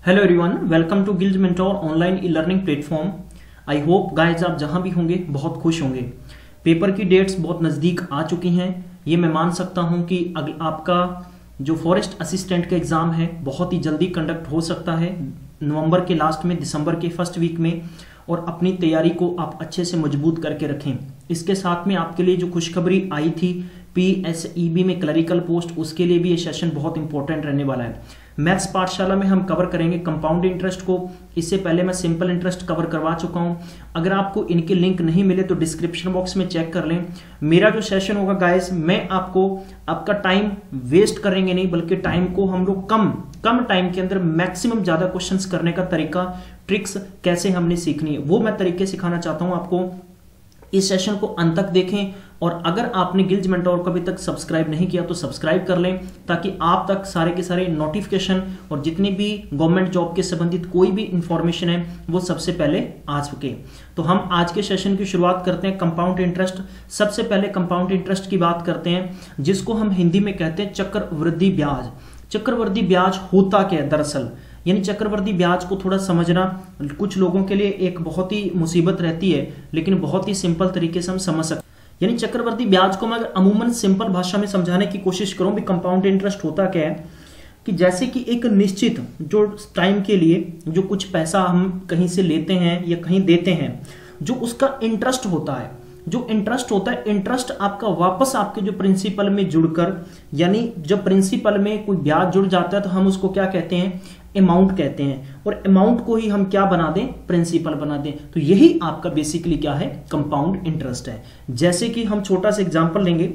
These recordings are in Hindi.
Hello everyone, welcome to Guild Mentor online e learning platform. I hope guys आप जहां भी होंगे बहुत खुश होंगे। पेपर की डेट्स बहुत नज़दीक आ चुकी हैं। ये मैं मान सकता हूं कि आपका जो फॉरेस्ट असिस्टेंट का एग्ज़ाम है बहुत ही जल्दी कंडक्ट हो सकता है, नवंबर के लास्ट में, दिसंबर के फर्स्ट वीक में। और अपनी तैयारी को आप अच्छे से मजबूत करके रखें। इसके साथ में आपके लिए जो खुशखबरी आई थी PSEB में क्लरिकल पोस्ट, उसके लिए भी ये सेशन बहुत इंपॉर्टेंट रहने वाला है। मैथ्स पाठशाला में हम कवर करेंगे कंपाउंड इंटरेस्ट को। इससे पहले मैं सिंपल इंटरेस्ट कवर करवा चुका हूं। अगर आपको इनके लिंक नहीं मिले तो डिस्क्रिप्शन बॉक्स में चेक कर लें। मेरा जो सेशन होगा गाइस, मैं आपका टाइम वेस्ट करेंगे नहीं, बल्कि टाइम को हम लोग कम टाइम के अंदर मैक्सिमम ज्यादा क्वेश्चंस करने का तरीका, ट्रिक्स कैसे हमने सीखनी है, वो मैं तरीके सिखाना चाहता हूं आपको। इस सेशन को अंत तक देखें और अगर आपने गिल्ड मेंटोर को अभी तक सब्सक्राइब नहीं किया तो सब्सक्राइब कर लें, ताकि आप तक सारे के सारे नोटिफिकेशन और जितनी भी गवर्नमेंट जॉब के संबंधित कोई भी इंफॉर्मेशन है वो सबसे पहले आ सके। तो हम आज के सेशन की शुरुआत करते हैं कंपाउंड इंटरेस्ट। सबसे पहले कंपाउंड इंटरेस्ट की बात करते हैं, जिसको हम हिंदी में कहते हैं चक्रवृद्धि ब्याज। चक्रवृद्धि ब्याज होता क्या है दरअसल, यानी चक्रवृद्धि ब्याज को थोड़ा समझना कुछ लोगों के लिए एक बहुत ही मुसीबत रहती है, लेकिन बहुत ही सिंपल तरीके से हम समझ सकते हैं। यानी चक्रवृद्धि ब्याज को मैं अगर अमूमन सिंपल भाषा में समझाने की कोशिश करूं भी, कंपाउंड इंटरेस्ट होता क्या है कि जैसे कि एक निश्चित जो टाइम के लिए जो कुछ पैसा हम कहीं से लेते हैं या कहीं देते हैं, जो उसका इंटरेस्ट होता है, इंटरेस्ट आपका वापस आपके जो प्रिंसिपल में जुड़कर, यानी जब प्रिंसिपल में कोई ब्याज जुड़ जाता है तो हम उसको क्या कहते हैं, अमाउंट कहते हैं। और अमाउंट को ही हम क्या बना दें, प्रिंसिपल बना दें। तो यही आपका बेसिकली क्या है, कंपाउंड इंटरेस्ट है। जैसे कि हम छोटा सा एग्जांपल लेंगे,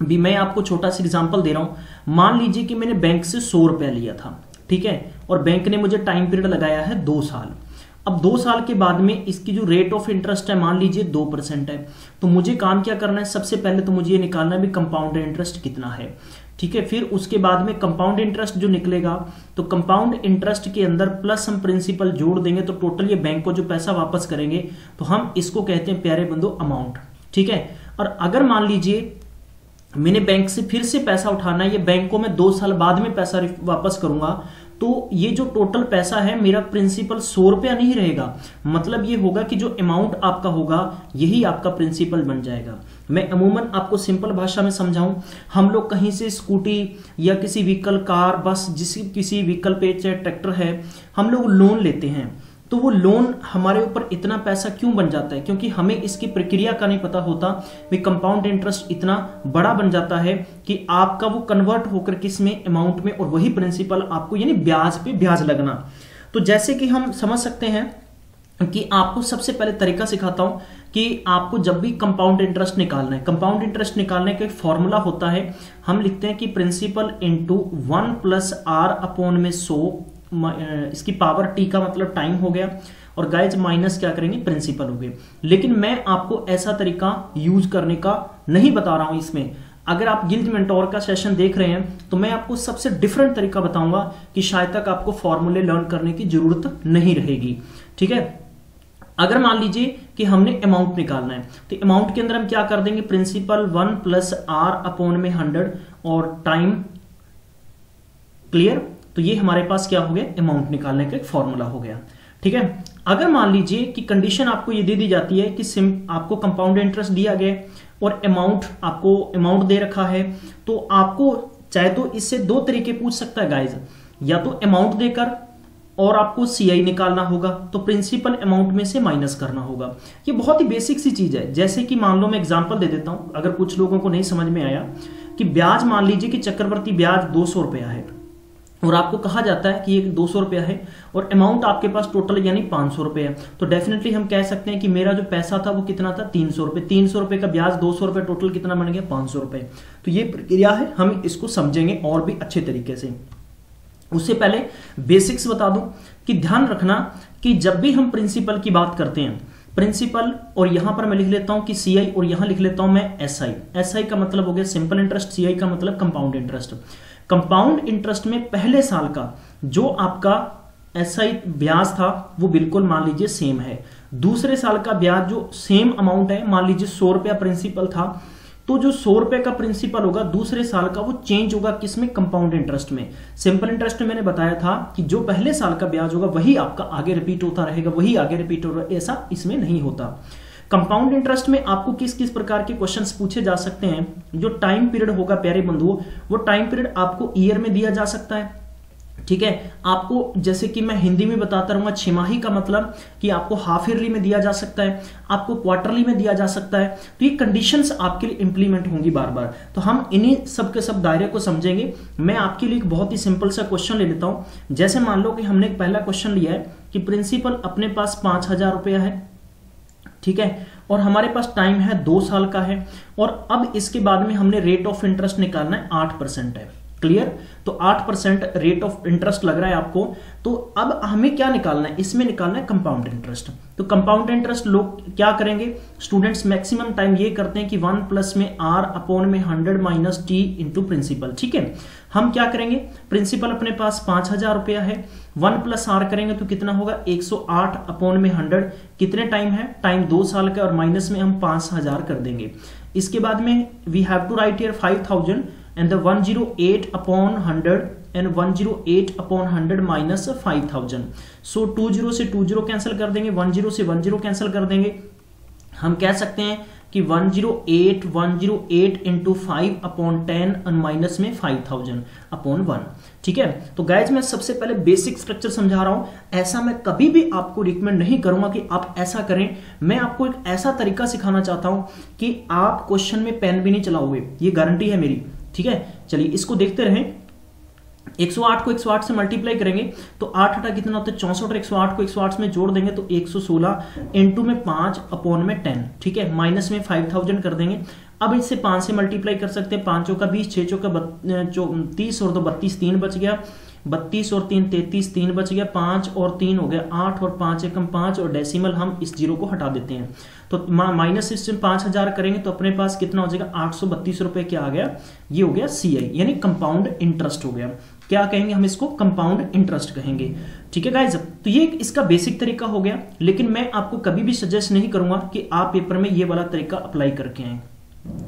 भी मैं आपको छोटा सा एग्जांपल दे रहा हूं। मान लीजिए कि मैंने बैंक से 100 रुपया लिया था, ठीक है, और बैंक ने मुझे टाइम पीरियड लगाया है 2 साल। अब 2 साल के बाद में इसकी जो रेट ऑफ इंटरेस्ट है मान लीजिए 2% है। तो मुझे काम क्या करना है, सबसे पहले तो मुझे ये निकालना है भी कंपाउंड इंटरेस्ट कितना है, ठीक है। फिर उसके बाद में कंपाउंड इंटरेस्ट जो निकलेगा, तो कंपाउंड इंटरेस्ट के अंदर प्लस हम प्रिंसिपल जोड़ देंगे तो टोटल ये बैंक को जो पैसा वापस करेंगे, तो हम इसको कहते हैं प्यारे बंधु अमाउंट, ठीक है। और अगर मान लीजिए मैंने बैंक से फिर से पैसा उठाना है, ये बैंक को मैं 2 साल बाद में पैसा वापस करूंगा, तो ये जो टोटल पैसा है मेरा प्रिंसिपल 100 रुपया नहीं रहेगा। मतलब ये होगा कि जो अमाउंट आपका होगा यही आपका प्रिंसिपल बन जाएगा। मैं अमूमन आपको सिंपल भाषा में समझाऊं, हम लोग कहीं से स्कूटी या किसी व्हीकल, कार, बस, किसी व्हीकल पे चाहे ट्रैक्टर है, हम लोग लोन लेते हैं। तो वो लोन हमारे ऊपर इतना पैसा क्यों बन जाता है, क्योंकि हमें इसकी प्रक्रिया का नहीं पता होता। भी कंपाउंड इंटरेस्ट इतना बड़ा बन जाता है कि आपका वो कन्वर्ट होकर किस में, अमाउंट में, और वही प्रिंसिपल आपको यानी ब्याज पे ब्याज लगना। तो जैसे कि हम समझ सकते हैं कि आपको सबसे पहले तरीका सिखाता हूं कि आपको जब भी कंपाउंड इंटरेस्ट निकालना है, कंपाउंड इंटरेस्ट निकालने का एक फॉर्मूला होता है। हम लिखते हैं कि प्रिंसिपल इंटू 1 + R अपॉन में 100, इसकी पावर t का मतलब टाइम हो गया, और गाइज माइनस क्या करेंगे, प्रिंसिपल हो गए। लेकिन मैं आपको ऐसा तरीका यूज करने का नहीं बता रहा हूं इसमें। अगर आप गिल्ड मेंटोर का सेशन देख रहे हैं तो मैं आपको सबसे डिफरेंट तरीका बताऊंगा कि शायद तक आपको फॉर्मूले लर्न करने की जरूरत नहीं रहेगी, ठीक है। अगर मान लीजिए कि हमने अमाउंट निकालना है, तो अमाउंट के अंदर हम क्या कर देंगे, प्रिंसिपल 1 + R अपॉन में 100 और टाइम, क्लियर। तो ये हमारे पास क्या हो गया, अमाउंट निकालने का एक फॉर्मूला हो गया, ठीक है। अगर मान लीजिए कि कंडीशन आपको ये दे दी जाती है कि आपको कंपाउंड इंटरेस्ट दिया गया और अमाउंट दे रखा है, तो आपको चाहे तो इससे 2 तरीके पूछ सकता है गाइज, या तो अमाउंट देकर और आपको CI निकालना होगा, तो प्रिंसिपल अमाउंट में से माइनस करना होगा। ये बहुत ही बेसिक सी चीज है। जैसे कि मान लो मैं एग्जांपल दे देता हूं, अगर कुछ लोगों को नहीं समझ में आया कि ब्याज, मान लीजिए कि चक्रवृद्धि ब्याज 200 रुपया है और आपको कहा जाता है कि ये 200 रुपया है और अमाउंट आपके पास टोटल यानी 500 रुपये है, तो डेफिनेटली हम कह सकते हैं कि मेरा जो पैसा था वो कितना था, 300 रुपये। 300 रुपये का ब्याज, 200 रुपये, टोटल कितना बन गया, 500 रुपये। तो ये प्रक्रिया है, हम इसको समझेंगे और भी अच्छे तरीके से। उससे पहले बेसिक्स बता दूं कि ध्यान रखना कि जब भी हम प्रिंसिपल की बात करते हैं, प्रिंसिपल, और यहां पर मैं लिख लेता हूं कि CI और यहां लिख लेता हूं मैं SI। SI का मतलब हो गया सिंपल इंटरेस्ट, CI का मतलब कंपाउंड इंटरेस्ट। कंपाउंड इंटरेस्ट में पहले साल का जो आपका SI ब्याज था वो बिल्कुल मान लीजिए सेम है। दूसरे साल का ब्याज जो सेम अमाउंट है, मान लीजिए 100 रुपया प्रिंसिपल था, तो जो 100 रुपए का प्रिंसिपल होगा दूसरे साल का वो चेंज होगा किसमें, कंपाउंड इंटरेस्ट में। सिंपल इंटरेस्ट में मैंने बताया था कि जो पहले साल का ब्याज होगा वही आपका आगे रिपीट होता रहेगा, वही आगे रिपीट होगा, ऐसा इसमें नहीं होता। कंपाउंड इंटरेस्ट में आपको किस किस प्रकार के क्वेश्चंस पूछे जा सकते हैं। जो टाइम पीरियड होगा प्यारे बंधुओं, वो टाइम पीरियड आपको ईयर में दिया जा सकता है, ठीक है। आपको जैसे कि मैं हिंदी में बताता रहूंगा, छमाही का मतलब कि आपको हाफ ईयरली में दिया जा सकता है, आपको क्वार्टरली में दिया जा सकता है। तो ये कंडीशंस आपके लिए इंप्लीमेंट होंगी बार बार। तो हम इन्हीं सब के सब दायरे को समझेंगे। मैं आपके लिए एक बहुत ही सिंपल सा क्वेश्चन ले लेता हूं। जैसे मान लो कि हमने एक पहला क्वेश्चन लिया है कि प्रिंसिपल अपने पास 5,000 रुपया है, ठीक है, और हमारे पास टाइम है 2 साल का है, और अब इसके बाद में हमने रेट ऑफ इंटरेस्ट निकालना है 8% है। क्लियर? तो 8% रेट ऑफ इंटरेस्ट लग रहा है आपको। तो अब हमें क्या निकालना है, इसमें निकालना है कंपाउंड इंटरेस्ट। तो कंपाउंड इंटरेस्ट लोग क्या करेंगे, स्टूडेंट्स मैक्सिमम टाइम ये करते हैं कि 1 प्लस में R अपॉन में 100 माइनस T इंटू प्रिंसिपल, ठीक है। हम क्या करेंगे, प्रिंसिपल अपने पास 5,000 रुपया है, 1 प्लस R करेंगे तो कितना होगा 108 अपॉन में 100, कितने टाइम है, टाइम 2 साल का, और माइनस में हम 5,000 कर देंगे। इसके बाद में we have to write here 5,000 and the 108 upon 100 and 108 upon 100 minus 5,000. So 20 से 20 कैंसिल कर देंगे, 10 से 10 कैंसिल कर देंगे। हम कह सकते हैं कि 108 इंटू 5 अपॉन 10 और माइनस में 5,000 अपॉन 1, ठीक है। तो गाइज मैं सबसे पहले बेसिक स्ट्रक्चर समझा रहा हूं। ऐसा मैं कभी भी आपको रिकमेंड नहीं करूंगा कि आप ऐसा करें। मैं आपको एक ऐसा तरीका सिखाना चाहता हूं कि आप क्वेश्चन में पेन भी नहीं चलाओगे, ये गारंटी है मेरी, ठीक है। चलिए इसको देखते रहें। 108 को 108 से मल्टीप्लाई करेंगे तो 8 8 कितना होता है 64, और 108 को 108 में जोड़ देंगे तो 116 इंटू में 5 अपॉन में 10, ठीक है, माइनस में 5,000 कर देंगे। अब इससे 5 से मल्टीप्लाई कर सकते हैं, 5 का 20, 6 का 30 और 2 32, 3 बच गया, 32 और 3 33, 3 बच गया, 5 और 3 हो गया 8, और 5 एकम 5, और डेसिमल हम इस जीरो को हटा देते हैं। तो माइनस इससे 5,000 करेंगे तो अपने पास कितना हो जाएगा 832 रुपए क्या आ गया, ये हो गया CI, यानी कंपाउंड इंटरेस्ट हो गया। क्या कहेंगे हम इसको, कंपाउंड इंटरेस्ट कहेंगे, ठीक है गाइज। तो ये इसका बेसिक तरीका हो गया, लेकिन मैं आपको कभी भी सजेस्ट नहीं करूंगा कि आप पेपर में ये वाला तरीका अप्लाई करके आए।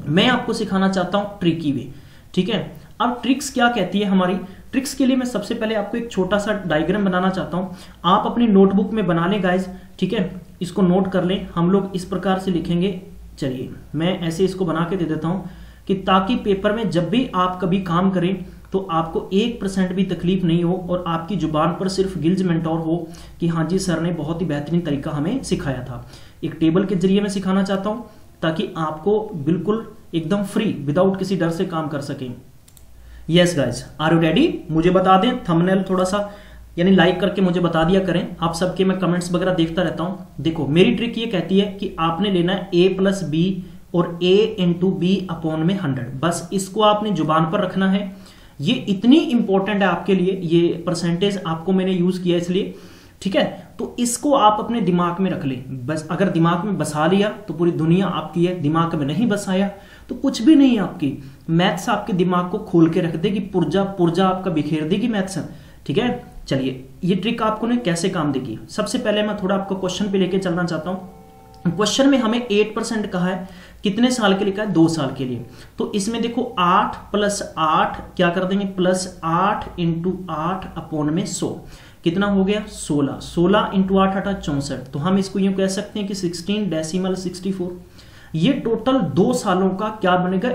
मैं आपको सिखाना चाहता हूं ट्रिकी वे, ठीक है। अब ट्रिक्स क्या कहती है हमारी, ट्रिक्स के लिए मैं सबसे पहले आपको एक छोटा सा डायग्राम बनाना चाहता हूं। आप अपनी नोटबुक में बना लें गाइज, ठीक है, इसको नोट कर लें। हम लोग इस प्रकार से लिखेंगे, चलिए मैं ऐसे इसको बना के दे देता हूं कि ताकि पेपर में जब भी आप कभी काम करें तो आपको 1% भी तकलीफ नहीं हो, और आपकी जुबान पर सिर्फ गिल्ज मेंटोर हो कि हाँ जी सर ने बहुत ही बेहतरीन तरीका हमें सिखाया था। एक टेबल के जरिए मैं सिखाना चाहता हूं ताकि आपको बिल्कुल एकदम फ्री विदाउट किसी डर से काम कर सकें। Yes guys, are you ready? मुझे बता दें थंबनेल थोड़ा सा यानी लाइक करके मुझे बता दिया करें। आप सबके मैं कमेंट्स वगैरह देखता रहता हूं। देखो मेरी ट्रिक ये कहती है कि आपने लेना है A प्लस B और A इंटू B अपॉन में 100, बस इसको आपने जुबान पर रखना है। ये इतनी इंपॉर्टेंट है आपके लिए, ये परसेंटेज आपको मैंने यूज किया इसलिए, ठीक है। तो इसको आप अपने दिमाग में रख लें, बस अगर दिमाग में बसा लिया तो पूरी दुनिया आपकी है, दिमाग में नहीं बसाया तो कुछ भी नहीं है आपकी। मैथ्स आपके दिमाग को खोल के रख देगी, पुर्जा पुर्जा आपका बिखेर देगी मैथ्स, ठीक है। चलिए ये ट्रिक आपको ने कैसे काम देगी, सबसे पहले मैं थोड़ा आपको क्वेश्चन पे लेके चलना चाहता हूं। क्वेश्चन में हमें 8% कहा है, कितने साल के लिए कहा है, 2 साल के लिए। तो इसमें देखो 8 प्लस 8 क्या कर देंगे, प्लस 8 इंटू 8 अपॉन में 100, कितना हो गया 16, 16 इंटू 8 8 64। तो हम इसको यूं कह सकते हैं कि 16 डेसिमल 64। ये टोटल 2 सालों का क्या बनेगा,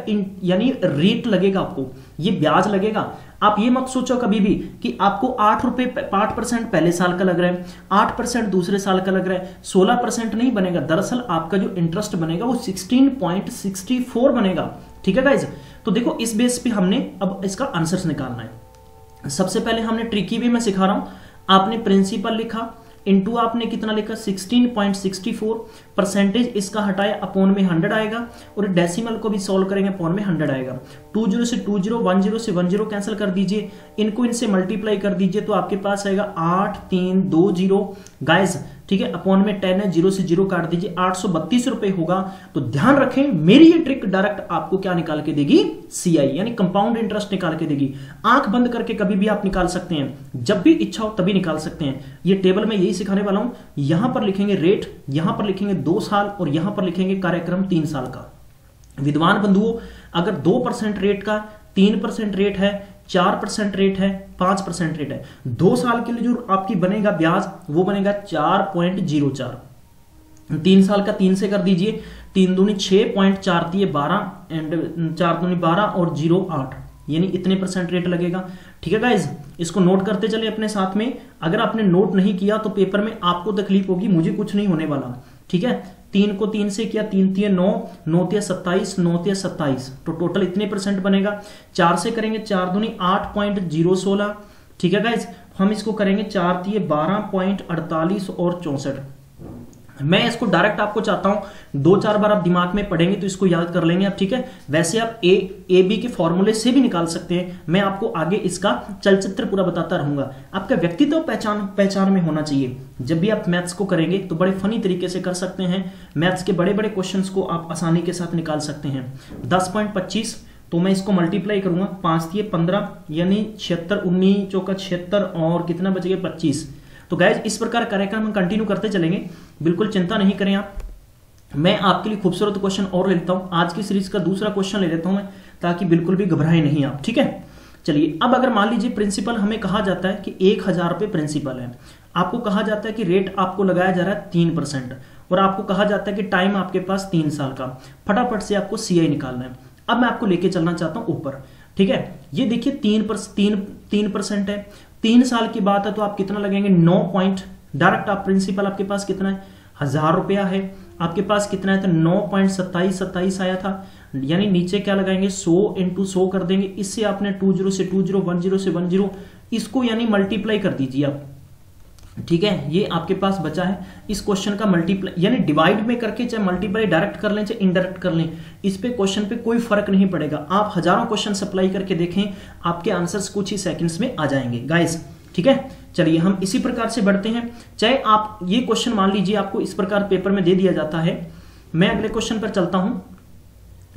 यानी रेट लगेगा आपको, ये ब्याज लगेगा। आप ये मत सोचो कभी भी कि आपको 8% पहले साल का लग रहा है, 8% दूसरे साल का लग रहा है, 16% नहीं बनेगा। दरअसल आपका जो इंटरेस्ट बनेगा वो 16.64 बनेगा, ठीक है गाइज। तो देखो इस बेस पे हमने अब इसका आंसर्स निकालना है। सबसे पहले हमने ट्रिकी वे में सिखा रहा हूं, आपने प्रिंसिपल लिखा, इनटू आपने कितना लिखा 16.64, परसेंटेज इसका हटाया अपॉन में 100 आएगा, और डेसिमल को भी सॉल्व करेंगे अपॉन में 100 आएगा। 20 से 20, 10 से 10 कैंसिल कर दीजिए, इनको इनसे मल्टीप्लाई कर दीजिए तो आपके पास आएगा 8320 गाइज, ठीक है, अपॉन में 10 है, 0 से 0 काट दीजिए, 832 रुपए होगा। तो ध्यान रखें मेरी ये ट्रिक डायरेक्ट आपको क्या निकाल के देगी, CI यानी कंपाउंड इंटरेस्ट निकाल के देगी। आंख बंद करके कभी भी आप निकाल सकते हैं, जब भी इच्छा हो तभी निकाल सकते हैं। ये टेबल में यही सिखाने वाला हूं। यहां पर लिखेंगे रेट, यहां पर लिखेंगे 2 साल, और यहां पर लिखेंगे कार्यक्रम 3 साल का, विद्वान बंधुओं, अगर 2% रेट का 3% रेट है, 4% रेट है, 5% रेट है, 2 साल के लिए जो आपकी बनेगा ब्याज वो बनेगा 4.04। 3 साल का 3 से कर दीजिए, 3 दूनी 6.4 12 एंड 4 दूनी 12 और 0 8, यानी इतने % रेट लगेगा। ठीक है गाइज, इसको नोट करते चले अपने साथ में। अगर आपने नोट नहीं किया तो पेपर में आपको तकलीफ होगी, मुझे कुछ नहीं होने वाला। ठीक है, 3 को 3 से किया, 3 3 9, 9 3 27, 9 3 27, तो टोटल इतने % बनेगा। 4 से करेंगे 4 दूनी 8.016। ठीक है गाइज, हम इसको करेंगे 4 3 12.48 और 64। मैं इसको डायरेक्ट आपको चाहता हूं 2-4 बार आप दिमाग में पढ़ेंगे तो इसको याद कर लेंगे आप। ठीक है, वैसे आप ए बी के फॉर्मूले से भी निकाल सकते हैं। मैं आपको आगे इसका चलचित्र पूरा बताता रहूंगा। आपका व्यक्तित्व पहचान में होना चाहिए। जब भी आप मैथ्स को करेंगे तो बड़े फनी तरीके से कर सकते हैं। मैथ्स के बड़े बड़े क्वेश्चंस को आप आसानी के साथ निकाल सकते हैं। 10.25, तो मैं इसको मल्टीप्लाई करूंगा, 5 3 15 यानी 76, 19 चौका 76 और कितना बच गया 25। तो गाइज इस प्रकार कार्यक्रम हम कंटिन्यू करते चलेंगे, बिल्कुल चिंता नहीं करें आप। मैं आपके लिए खूबसूरत क्वेश्चन और ले लेता हूं। आज की सीरीज का दूसरा क्वेश्चन ले लेता हूं मैं, ताकि बिल्कुल भी घबराए नहीं आप। ठीक है, चलिए अब अगर मान लीजिए प्रिंसिपल हमें कहा जाता है कि 1000 रुपए प्रिंसिपल है, आपको कहा जाता है कि रेट आपको लगाया जा रहा है 3% और आपको कहा जाता है कि टाइम आपके पास 3 साल का। फटाफट से आपको CI निकालना है। अब मैं आपको लेके चलना चाहता हूं ऊपर। ठीक है, ये देखिए 3% है, 3 साल की बात है तो आप कितना लगेंगे 9 पॉइंट। डायरेक्ट आप प्रिंसिपल आपके पास कितना है 1000 रुपया है, आपके पास कितना है तो 9.27 आया था, यानी नीचे क्या लगाएंगे 100 × 100 कर देंगे। इससे आपने 20 से 20, 10 से 10, इसको यानी मल्टीप्लाई कर दीजिए आप। ठीक है, ये आपके पास बचा है। इस क्वेश्चन का मल्टीप्लाई यानी डिवाइड में करके, चाहे मल्टीप्लाई डायरेक्ट कर लें चाहे इनडायरेक्ट कर लें, इस पे क्वेश्चन पे कोई फर्क नहीं पड़ेगा। आप हजारों क्वेश्चन सप्लाई करके देखें, आपके आंसर्स कुछ ही सेकंड्स में आ जाएंगे गाइस। ठीक है, चलिए हम इसी प्रकार से बढ़ते हैं। चाहे आप ये क्वेश्चन मान लीजिए आपको इस प्रकार पेपर में दे दिया जाता है। मैं अगले क्वेश्चन पर चलता हूं।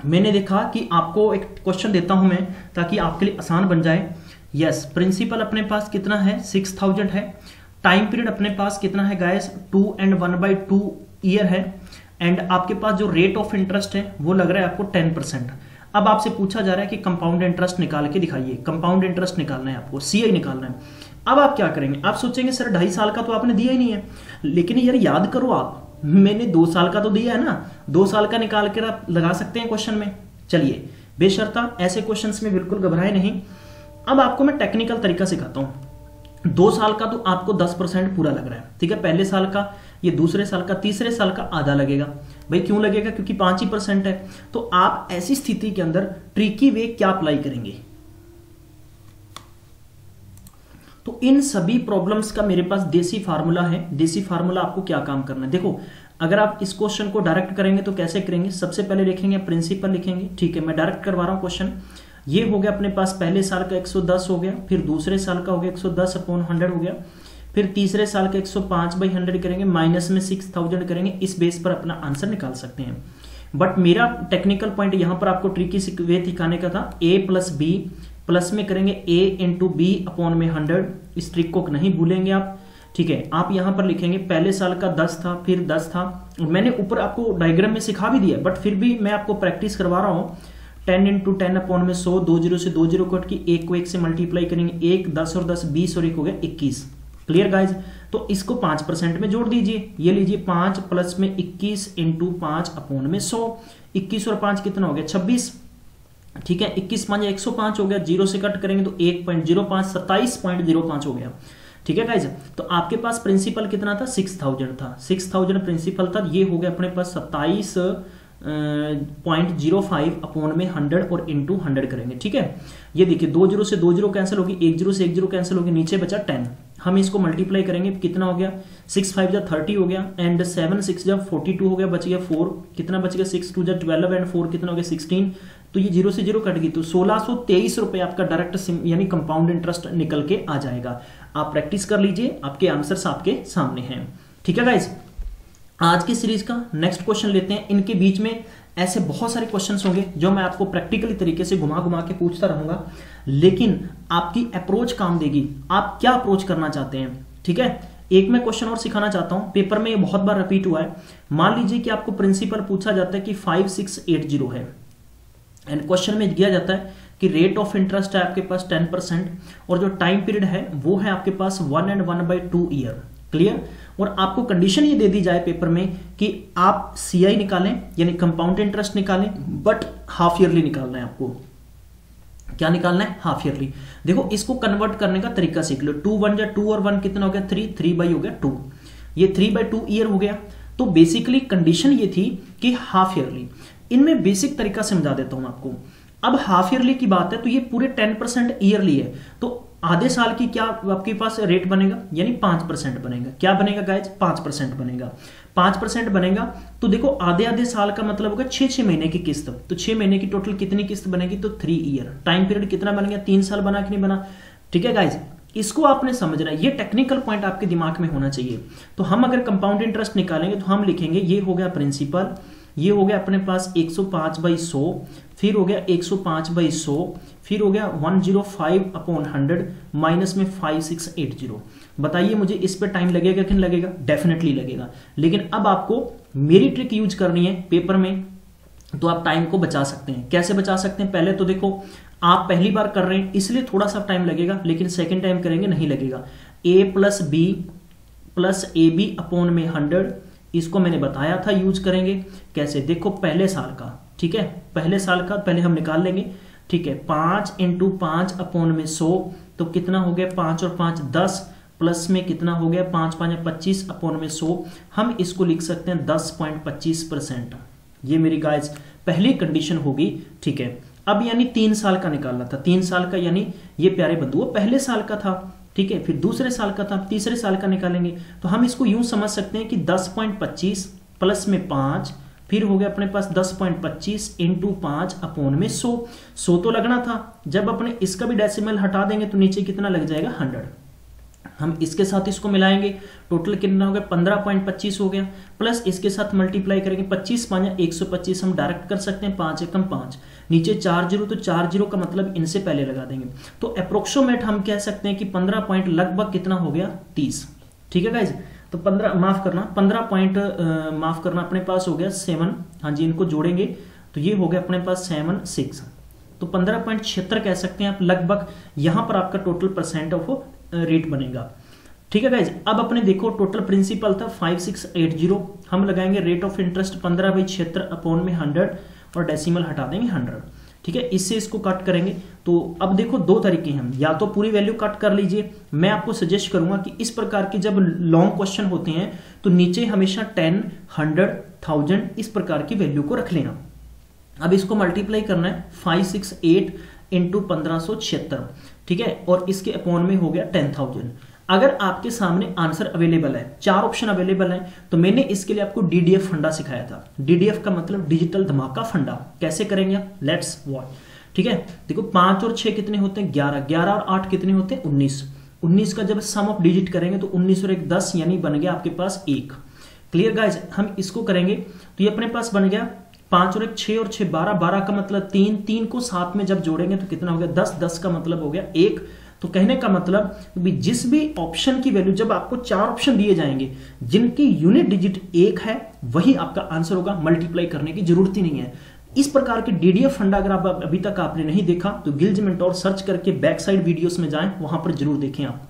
मैंने देखा कि आपको एक क्वेश्चन देता हूं मैं, ताकि आपके लिए आसान बन जाए। यस, प्रिंसिपल अपने पास कितना है 6000 है। टाइम पीरियड अपने पास कितना है गाइस 2 and 1/2 ईयर है। एंड आपके पास जो रेट ऑफ इंटरेस्ट है वो लग रहा है आपको 10%। अब आपसे पूछा जा रहा है कि कंपाउंड इंटरेस्ट निकाल के दिखाइए। कंपाउंड इंटरेस्ट निकालना है आपको, CI निकालना है। अब आप क्या करेंगे, आप सोचेंगे सर 2.5 साल का तो आपने दिया ही नहीं है, लेकिन यार याद करो आप, मैंने 2 साल का तो दिया है ना, 2 साल का निकाल कर आप लगा सकते हैं क्वेश्चन में। चलिए बेशर्ता ऐसे क्वेश्चंस में बिल्कुल घबराए नहीं। अब आपको मैं टेक्निकल तरीका सिखाता हूं। 2 साल का तो आपको 10% पूरा लग रहा है। ठीक है, पहले साल का, ये दूसरे साल का, तीसरे साल का आधा लगेगा। भाई क्यों लगेगा, क्योंकि 5 ही % है। तो आप ऐसी स्थिति के अंदर ट्रिकी वे क्या अप्लाई करेंगे, तो इन सभी प्रॉब्लम्स का मेरे पास देसी फार्मूला है। देसी फार्मूला आपको क्या काम करना है, देखो अगर आप इस क्वेश्चन को डायरेक्ट करेंगे तो कैसे करेंगे, सबसे पहले लिखेंगे प्रिंसिपल लिखेंगे। ठीक है, मैं डायरेक्ट करवा रहा हूं क्वेश्चन। ये हो गया अपने पास पहले साल का 110 हो गया, फिर दूसरे साल का हो गया 110/100 हो गया, फिर तीसरे साल का 105/100 करेंगे, माइनस में 6000 करेंगे। इस बेस पर अपना आंसर निकाल सकते हैं। बट मेरा टेक्निकल पॉइंट यहां पर आपको ट्रिकी वे दिखाने का था। A + B प्लस में करेंगे A × B/100। इस ट्रिक को नहीं भूलेंगे आप। ठीक है, आप यहां पर लिखेंगे पहले साल का 10 था, फिर 10 था। मैंने ऊपर आपको डायग्राम में सिखा भी दिया, बट फिर भी मैं आपको प्रैक्टिस करवा रहा हूं। 10 × 10/100, 2 0 से 2 0 कट की, 1 को 1 से मल्टीप्लाई करेंगे, 1 10 और 10 20 और 1 हो गया 21। क्लियर गाइज, तो इसको 5% में जोड़ दीजिए। ये लीजिए 5 प्लस में 21 × 5/100। 21 और 5 कितना हो गया 26। ठीक है, 21 5 105 हो गया, 0 से कट करेंगे तो 1.05, 27.05 हो गया। ठीक है गाइज, तो आपके पास प्रिंसिपल कितना था 6000 था, 6000 प्रिंसिपल था। ये हो गया अपने पास 27.05/100 और इंटू 100 करेंगे। ठीक है, ये देखिए 2 0 से 2 0 कैंसिल होगी, 1 0 से 1 0 कैंसिल होगी, नीचे बचा 10। हम इसको मल्टीप्लाई करेंगे, कितना हो गया 6 5 30 हो गया, एंड 7 6 42 हो गया, बच गया 4, कितना बच गया 6 2 12 एंड 4 कितना हो गया 16। तो ये 0 से 0 कट गई, तो 1623 रुपए आपका डायरेक्ट यानी कंपाउंड इंटरेस्ट निकल के आ जाएगा। आप प्रैक्टिस कर लीजिए, आपके आंसर्स आपके सामने हैं। ठीक है गाइज, आज की सीरीज का नेक्स्ट क्वेश्चन लेते हैं। इनके बीच में ऐसे बहुत सारे क्वेश्चंस होंगे जो मैं आपको प्रैक्टिकली तरीके से घुमा घुमा के पूछता रहूंगा, लेकिन आपकी अप्रोच काम देगी। आप क्या अप्रोच करना चाहते हैं। ठीक है, एक मैं क्वेश्चन और सिखाना चाहता हूं, पेपर में ये बहुत बार रिपीट हुआ है। मान लीजिए कि आपको प्रिंसिपल पूछा जाता है कि 5680 है, एंड क्वेश्चन में दिया जाता है कि रेट ऑफ इंटरेस्ट है आपके पास 10% और जो टाइम पीरियड है वो है आपके पास 1 and 1/2 ईयर। क्लियर। और आपको कंडीशन ये दे दी जाए पेपर में कि आप CI निकालें यानी कंपाउंड इंटरेस्ट निकालें, बट हाफ ईयरली निकालना है आपको। क्या निकालना है? Half yearly. देखो इसको कन्वर्ट करने का तरीका सीख लो। 2 1 2 और 1 कितना हो गया? 3 बाई हो गया 2, ये 3/2 ईयर हो गया। तो बेसिकली कंडीशन ये थी कि हाफ ईयरली। इनमें बेसिक तरीका समझा देता हूं आपको। अब हाफ ईयरली की बात है तो ये पूरे 10% ईयरली है, तो आधे साल की क्या आपके पास रेट बनेगा? यानी 5% बनेगा। क्या बनेगा गाइज? 5% बनेगा। 5% बनेगा तो देखो आधे आधे साल का मतलब होगा 6 महीने की किस्त। तो 6 महीने की टोटल कितनी किस्त बनेगी? तो 3 ईयर। टाइम पीरियड कितना बन गया? 3 साल बना कि नहीं बना? ठीक है गाइज, इसको आपने समझना है, ये टेक्निकल पॉइंट आपके दिमाग में होना चाहिए। तो हम अगर कंपाउंड इंटरेस्ट निकालेंगे तो हम लिखेंगे ये हो गया प्रिंसिपल, ये हो गया अपने पास 105/100, फिर हो गया 105/100, फिर हो गया 105/100 माइनस में 5680। बताइए मुझे इस पे टाइम लगेगा कि नहीं लगेगा? डेफिनेटली लगेगा। लेकिन अब आपको मेरी ट्रिक यूज करनी है पेपर में, तो आप टाइम को बचा सकते हैं। कैसे बचा सकते हैं? पहले तो देखो आप पहली बार कर रहे हैं इसलिए थोड़ा सा टाइम लगेगा, लेकिन सेकेंड टाइम करेंगे नहीं लगेगा। A+B + AB/में 100, इसको मैंने बताया था यूज करेंगे कैसे। देखो पहले साल का, ठीक है, पहले साल का पहले हम निकाल लेंगे। ठीक है, 5 × 5/में 100, तो कितना हो गया? 5 और 5 10, प्लस में कितना हो गया? 5 5 25/में 100। हम इसको लिख सकते हैं 10.25%। ये मेरी गाइस पहली कंडीशन होगी। ठीक है, अब यानी 3 साल का निकालना था। 3 साल का यानी ये प्यारे बंधुओं पहले साल का था। ठीक है, फिर दूसरे साल का था, तीसरे साल का निकालेंगे। तो हम इसको यूं समझ सकते हैं कि 10.25 प्लस में 5, फिर हो गया अपने पास 10.25 × 5/में 100। 100 तो लगना था, जब अपने इसका भी डेसिमल हटा देंगे तो नीचे कितना लग जाएगा? 100। हम इसके साथ इसको मिलाएंगे, टोटल कितना हो गया? 15.25 हो गया, प्लस इसके साथ मल्टीप्लाई करेंगे 25 5 125। हम डायरेक्ट कर सकते हैं 5 एकम 5, नीचे 4 जीरो, तो 4 जीरो का मतलब इनसे पहले लगा देंगे। तो अप्रोक्सीमेट हम कह सकते हैं कि 15 पॉइंट लगभग कितना हो गया? 30। ठीक है गाइज, तो 15 माफ करना अपने पास हो गया 7। हाँ जी, इनको जोड़ेंगे तो ये हो गया अपने पास 7 6, तो 15.76 कह सकते हैं आप लगभग। यहां पर आपका टोटल परसेंट ऑफ रेट बनेगा। ठीक है गाइज, अब अपने देखो टोटल प्रिंसिपल था 5680, हम लगाएंगे रेट ऑफ इंटरेस्ट 15/76/में 100 और डेसिमल हटा देंगे 100। ठीक है, इससे इसको कट करेंगे। तो अब देखो दो तरीके हैं, या तो पूरी वैल्यू कट कर लीजिए। मैं आपको सजेस्ट करूंगा कि इस प्रकार के जब लॉन्ग क्वेश्चन होते हैं तो नीचे हमेशा 10 100 1000 इस प्रकार की वैल्यू को रख लेना। अब इसको मल्टीप्लाई करना है 568 × 1576। ठीक है, और इसके अपॉन में हो गया 10,000। अगर आपके सामने आंसर अवेलेबल है, 4 ऑप्शन अवेलेबल है, तो मैंने इसके लिए आपको DDF फंडा सिखाया था। DDF का मतलब डिजिटल धमाका फंडा। कैसे करेंगे? Let's watch. ठीक है, देखो 5 और 6 कितने होते हैं? 11, 11 और 8 कितने होते हैं? 19। 19 का जब सम ऑफ डिजिट करेंगे तो 19 और 1 10, यानी बन गया आपके पास 1। क्लियर गाइज, हम इसको करेंगे तो ये अपने पास बन गया 5 और 1 6 और 6 12, 12 का मतलब 3, 3 को साथ में जब जोड़ेंगे तो कितना हो गया? 10, 10 का मतलब हो गया 1। तो कहने का मतलब जिस भी ऑप्शन की वैल्यू, जब आपको 4 ऑप्शन दिए जाएंगे जिनकी यूनिट डिजिट 1 है, वही आपका आंसर होगा। मल्टीप्लाई करने की जरूरत ही नहीं है। इस प्रकार के DDF फंडा अगर आप अभी तक आपने नहीं देखा तो गिल्ज मेंटोर सर्च करके बैक साइड वीडियोस में जाएं, वहां पर जरूर देखें आप।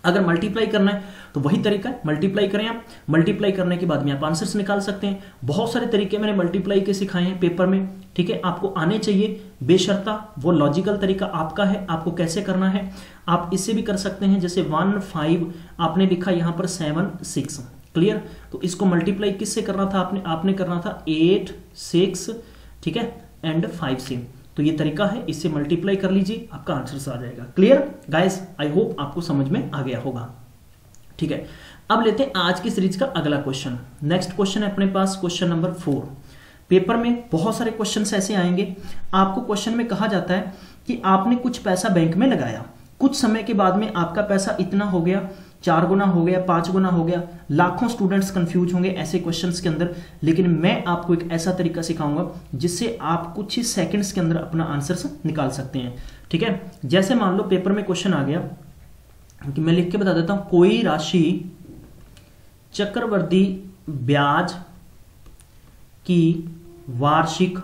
अगर मल्टीप्लाई करना है तो वही तरीका है, मल्टीप्लाई करें आप। मल्टीप्लाई करने के बाद में आप आंसर्स निकाल सकते हैं। बहुत सारे तरीके मैंने मल्टीप्लाई के सिखाए हैं पेपर में। ठीक है, आपको आने चाहिए बेशर्ता, वो लॉजिकल तरीका आपका है, आपको कैसे करना है। आप इससे भी कर सकते हैं, जैसे 1 5 आपने लिखा, यहां पर 7 6। क्लियर, तो इसको मल्टीप्लाई किससे करना था? आपने करना था 8 6, ठीक है, एंड 5 से। तो ये तरीका है, इससे मल्टीप्लाई कर लीजिए, आपका आंसर आ जाएगा। क्लियर गाइस, आई होप आपको समझ में आ गया होगा। ठीक है, अब लेते हैं आज की सीरीज का अगला क्वेश्चन। नेक्स्ट क्वेश्चन है अपने पास क्वेश्चन नंबर 4। पेपर में बहुत सारे क्वेश्चंस ऐसे आएंगे, आपको क्वेश्चन में कहा जाता है कि आपने कुछ पैसा बैंक में लगाया, कुछ समय के बाद में आपका पैसा इतना हो गया, 4 गुना हो गया, 5 गुना हो गया। लाखों स्टूडेंट्स कंफ्यूज होंगे ऐसे क्वेश्चंस के अंदर, लेकिन मैं आपको एक ऐसा तरीका सिखाऊंगा जिससे आप कुछ ही सेकंड्स के अंदर अपना आंसर निकाल सकते हैं। ठीक है, जैसे मान लो पेपर में क्वेश्चन आ गया कि मैं लिख के बता देता हूं, कोई राशि चक्रवृद्धि ब्याज की वार्षिक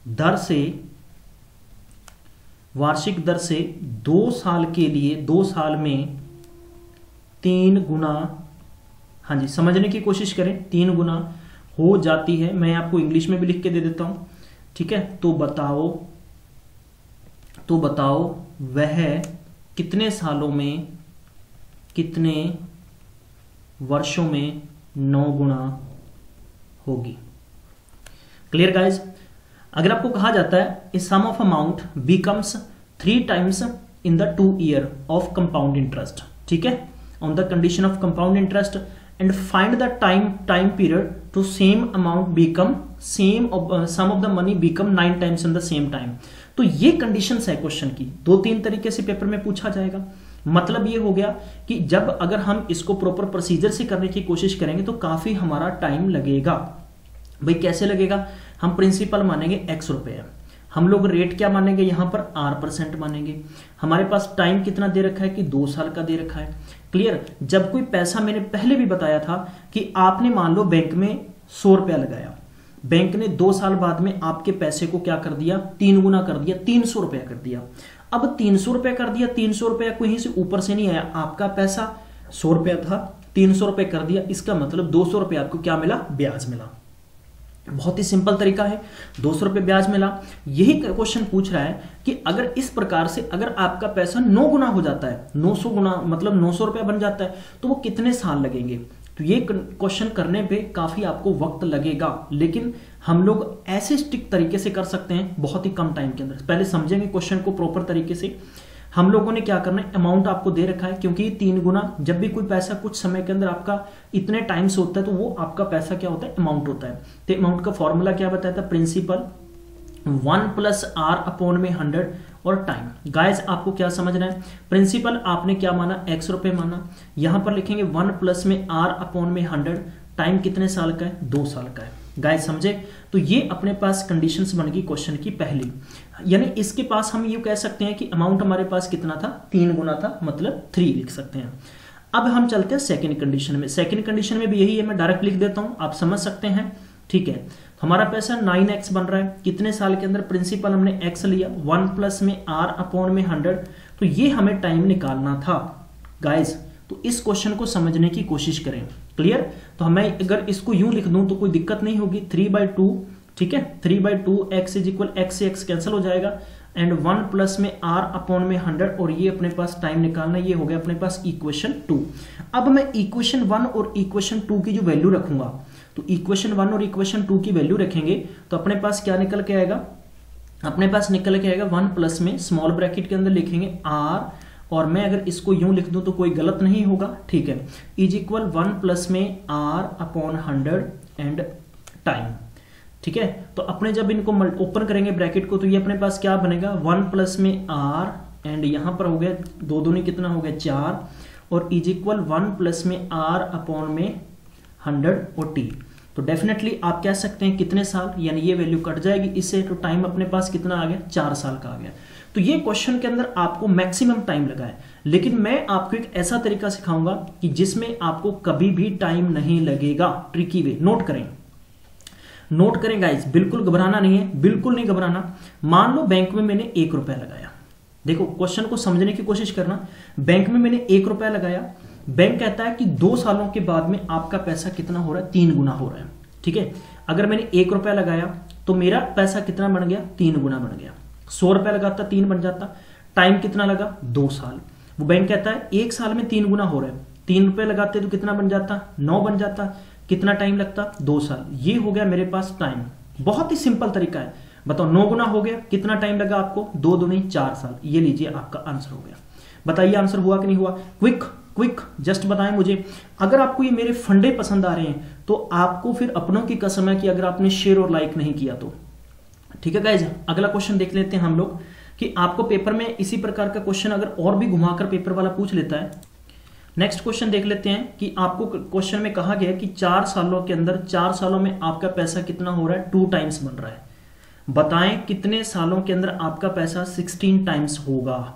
दर से, वार्षिक दर से 2 साल के लिए, 2 साल में 3 गुना, हाँ जी समझने की कोशिश करें, 3 गुना हो जाती है। मैं आपको इंग्लिश में भी लिख के दे देता हूं, ठीक है। तो बताओ वह कितने सालों में, कितने वर्षों में 9 गुना होगी। Clear guys. अगर आपको कहा जाता है a sum of amount becomes 3 times in the 2 year of compound interest, ठीक है, on the condition of compound interest and find the time period to same amount become same, sum of the money become 9 times in the same time. तो ये कंडीशंस है क्वेश्चन की, 2-3 तरीके से पेपर में पूछा जाएगा। मतलब ये हो गया कि जब अगर हम इसको प्रॉपर प्रोसीजर से करने की कोशिश करेंगे तो काफी हमारा टाइम लगेगा। भाई कैसे लगेगा, हम प्रिंसिपल मानेंगे x रुपए है, हम लोग रेट क्या मानेंगे, यहां पर R% मानेंगे। हमारे पास टाइम कितना दे रखा है कि 2 साल का दे रखा है। क्लियर। जब कोई पैसा, मैंने पहले भी बताया था कि आपने मान लो बैंक में 100 रुपया लगाया, बैंक ने 2 साल बाद में आपके पैसे को क्या कर दिया, 3 गुना कर दिया, 300 रुपया कर दिया। अब 300 रुपया कर दिया, 300 रुपया कहीं से ऊपर से नहीं आया, आपका पैसा 100 रुपया था, 300 रुपये कर दिया, इसका मतलब 200 रुपये आपको क्या मिला, ब्याज मिला। बहुत ही सिंपल तरीका है, 200 रुपये ब्याज मिला। यही क्वेश्चन पूछ रहा है कि अगर इस प्रकार से अगर आपका पैसा 9 गुना हो जाता है, 900 गुना मतलब 900 रुपया बन जाता है, तो वो कितने साल लगेंगे। तो ये क्वेश्चन करने पे काफी आपको वक्त लगेगा, लेकिन हम लोग ऐसे स्टिक तरीके से कर सकते हैं बहुत ही कम टाइम के अंदर। पहले समझेंगे क्वेश्चन को प्रॉपर तरीके से। हम लोगों ने क्या करना है, अमाउंट आपको दे रखा है, क्योंकि 3 गुना, जब भी कोई पैसा कुछ समय के अंदर आपका इतने टाइम से होता है तो वो आपका पैसा क्या होता है, अमाउंट होता है। तो अमाउंट का फॉर्मूला क्या बताया था, प्रिंसिपल 1 + R/100 और टाइम। गाइस आपको क्या समझना है, प्रिंसिपल आपने क्या माना, x रुपए माना, यहां पर लिखेंगे 1 + में R/100, टाइम कितने साल का है, 2 साल का है। गाइस समझे। तो ये अपने पास कंडीशंस बन गई क्वेश्चन की पहली, यानी इसके पास हम ये कह सकते हैं कि अमाउंट हमारे पास कितना था, 3 गुना था, मतलब 3 लिख सकते हैं। अब हम चलते हैं सेकंड कंडीशन में। सेकंड कंडीशन में भी यही है, मैं डायरेक्ट लिख देता हूं, आप समझ सकते हैं, ठीक है। हमारा पैसा 9x बन रहा है, कितने साल के अंदर, प्रिंसिपल हमने x लिया, 1 + में R/100, तो ये हमें टाइम निकालना था। गाइस तो इस क्वेश्चन को समझने की कोशिश करें। क्लियर। तो हमें अगर इसको यूं लिख दूं तो कोई दिक्कत नहीं होगी, 3/2, ठीक है, 3/2 x = x से x कैंसिल हो जाएगा, एंड 1 + में R/100, और ये अपने पास टाइम निकालना, ये हो गया अपने पास इक्वेशन 2। अब मैं इक्वेशन 1 और इक्वेशन 2 की जो वैल्यू रखूंगा, तो इक्वेशन 1 और इक्वेशन 2 की वैल्यू रखेंगे तो अपने पास क्या निकल के आएगा, अपने पास निकल के आएगा 1 + में स्मॉल ब्रैकेट के अंदर लिखेंगे R, और मैं अगर इसको यूं लिख दूं तो कोई गलत नहीं होगा, ठीक है, = 1 + में R/100 एंड टाइम, ठीक है। तो अपने जब इनको ओपन करेंगे ब्रैकेट को, तो ये अपने पास क्या बनेगा, 1 + में R, एंड यहां पर हो गया 2 दूनी कितना हो गया 4, और = 1 + में R/100 और T। तो डेफिनेटली आप कह सकते हैं कितने साल, यानी ये वैल्यू कट जाएगी इससे, तो टाइम अपने पास कितना आ गया, 4 साल का आ गया। तो ये क्वेश्चन के अंदर आपको मैक्सिमम टाइम लगा है, लेकिन मैं आपको एक ऐसा तरीका सिखाऊंगा कि जिसमें आपको कभी भी टाइम नहीं लगेगा, ट्रिकी वे। नोट करें, नोट करें गाइस, बिल्कुल घबराना नहीं है, बिल्कुल नहीं घबराना। मान लो बैंक में मैंने 1 रुपया लगाया, देखो क्वेश्चन को समझने की कोशिश करना। बैंक में मैंने 1 रुपया लगाया, बैंक कहता है कि 2 सालों के बाद में आपका पैसा कितना हो रहा है, 3 गुना हो रहा है, ठीक है। अगर मैंने 1 रुपया लगाया तो मेरा पैसा कितना बन गया, 3 गुना बन गया। 100 रुपया लगाता 3 बन जाता, टाइम कितना लगा, 2 साल। वो बैंक कहता है 1 साल में 3 गुना हो रहा है, 3 रुपये लगाते तो कितना बन जाता, 9 बन जाता, कितना टाइम लगता, 2 साल। ये हो गया मेरे पास टाइम। बहुत ही सिंपल तरीका है, बताओ 9 गुना हो गया, कितना टाइम लगा आपको, 2 दूनी 4 साल। ये लीजिए आपका आंसर हो गया। बताइए आंसर हुआ कि नहीं हुआ, क्विक जस्ट बताएं मुझे। अगर आपको ये मेरे फंडे पसंद आ रहे हैं तो आपको फिर अपनों की कसम है कि अगर आपने शेयर और लाइक नहीं किया तो, ठीक है गाइज। अगला क्वेश्चन देख लेते हैं हम लोग कि आपको पेपर में इसी प्रकार का क्वेश्चन अगर और भी घुमाकर पेपर वाला पूछ लेता है। नेक्स्ट क्वेश्चन देख लेते हैं कि आपको क्वेश्चन में कहा गया कि 4 सालों के अंदर, 4 सालों में आपका पैसा कितना हो रहा है, 2 टाइम्स बन रहा है। बताएं कितने सालों के अंदर आपका पैसा 16 टाइम्स होगा,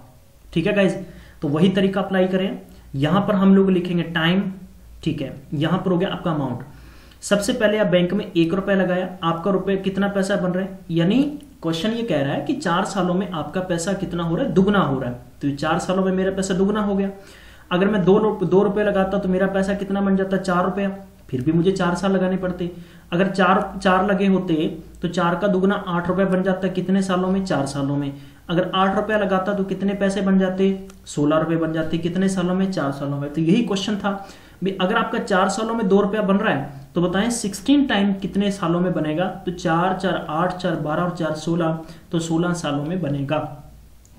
ठीक है गाइज। तो वही तरीका अप्लाई करें। यहां पर हम लोग लिखेंगे टाइम, ठीक है, यहां पर हो गया आपका अमाउंट। सबसे पहले आप बैंक में 1 रुपया लगाया, आपका रुपये कितना पैसा बन रहा है, यानी क्वेश्चन ये कह रहा है कि 4 सालों में आपका पैसा कितना हो रहा है, दुगना हो रहा है। तो 4 सालों में मेरा पैसा दुगना हो गया। अगर मैं 2 रुपए लगाता तो मेरा पैसा कितना बन जाता, 4 रुपया, फिर भी मुझे 4 साल लगाने पड़ते। अगर 4 लगे होते तो 4 का दुगना 8 रुपया बन जाता, कितने सालों में, 4 सालों में। अगर 8 रुपया लगाता तो कितने पैसे बन जाते, 16 रुपए बन जाते, कितने सालों में, 4 सालों में। तो यही क्वेश्चन था भी अगर आपका 4 सालों में 2 रुपया बन रहा है तो बताएं 16 टाइम कितने सालों में बनेगा। तो 4 4 8 4 12 और 4 16, तो 16 सालों में बनेगा।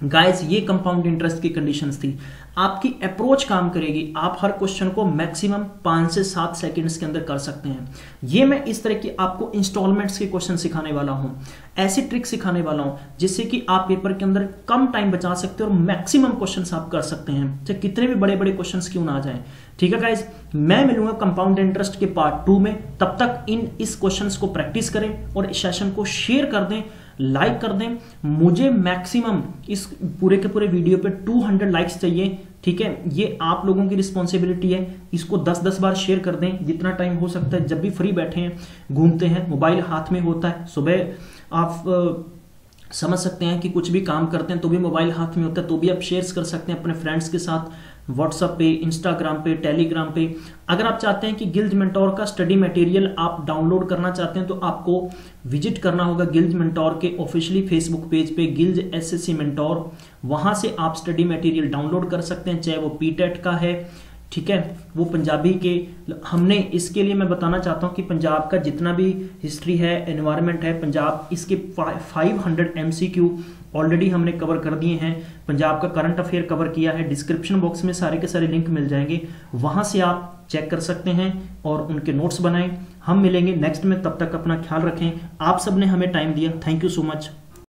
गाइस ये कंपाउंड इंटरेस्ट की कंडीशंस थी। आपकी अप्रोच काम करेगी, आप हर क्वेश्चन को मैक्सिमम 5 से 7 सेकंड्स के अंदर कर सकते हैं। ये मैं इस तरह की आपको इंस्टॉलमेंट्स के क्वेश्चन सिखाने वाला हूं, ऐसी ट्रिक सिखाने वाला हूं जिससे कि आप पेपर के अंदर कम टाइम बचा सकते हैं और मैक्सिमम क्वेश्चंस आप कर सकते हैं, चाहे कितने भी बड़े बड़े क्वेश्चंस क्यों ना आ जाएं। ठीक है गाइस, मैं मिलूंगा कंपाउंड इंटरेस्ट के पार्ट 2 में। तब तक इस क्वेश्चंस को प्रैक्टिस करें और इस सेशन को शेयर कर दें, लाइक कर दें। मुझे मैक्सिमम इस पूरे के पूरे वीडियो पे 200 लाइक्स चाहिए। ठीक है, ये आप लोगों की रिस्पॉन्सिबिलिटी है। इसको 10-10 बार शेयर कर दें, जितना टाइम हो सकता है। जब भी फ्री बैठे हैं, घूमते हैं, मोबाइल हाथ में होता है, सुबह आप समझ सकते हैं कि कुछ भी काम करते हैं तो भी मोबाइल हाथ में होता है, तो भी आप शेयर कर सकते हैं अपने फ्रेंड्स के साथ, व्हाट्सएप पे, इंस्टाग्राम पे, टेलीग्राम पे। अगर आप चाहते हैं कि गिल्ज मेंटोर का स्टडी मटेरियल आप डाउनलोड करना चाहते हैं तो आपको विजिट करना होगा गिल्ज मेंटोर के ऑफिशियली फेसबुक पेज पे, गिल्ज एसएससी मेंटोर। वहां से आप स्टडी मटेरियल डाउनलोड कर सकते हैं, चाहे वो पीटेट का है, ठीक है, वो पंजाबी के। हमने इसके लिए मैं बताना चाहता हूं कि पंजाब का जितना भी हिस्ट्री है, एनवायरनमेंट है, पंजाब इसके 500 MCQ ऑलरेडी हमने कवर कर दिए हैं। पंजाब का करंट अफेयर कवर किया है। डिस्क्रिप्शन बॉक्स में सारे के सारे लिंक मिल जाएंगे, वहां से आप चेक कर सकते हैं और उनके नोट्स बनाएं। हम मिलेंगे नेक्स्ट में, तब तक अपना ख्याल रखें। आप सबने हमें टाइम दिया, थैंक यू सो मच।